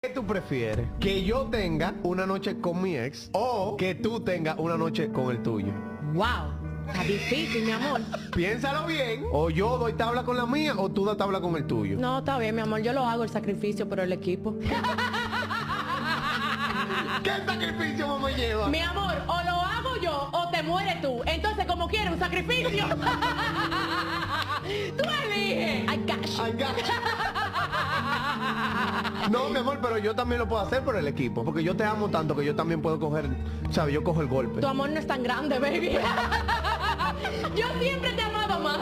¿Qué tú prefieres? ¿Que yo tenga una noche con mi ex o que tú tengas una noche con el tuyo? Wow, está difícil, mi amor. Piénsalo bien. O yo doy tabla con la mía o tú das tabla con el tuyo. No, está bien, mi amor, yo lo hago el sacrificio por el equipo. ¿Qué sacrificio vamos a llevar? Mi amor, o lo hago yo o te mueres tú. Entonces, como quieres, un sacrificio. Tú eliges. I got you. Ay, gacho. No, mi amor, pero yo también lo puedo hacer por el equipo. Porque yo te amo tanto que yo también puedo coger, ¿sabes? Yo cojo el golpe. Tu amor no es tan grande, baby. Yo siempre te he amado más.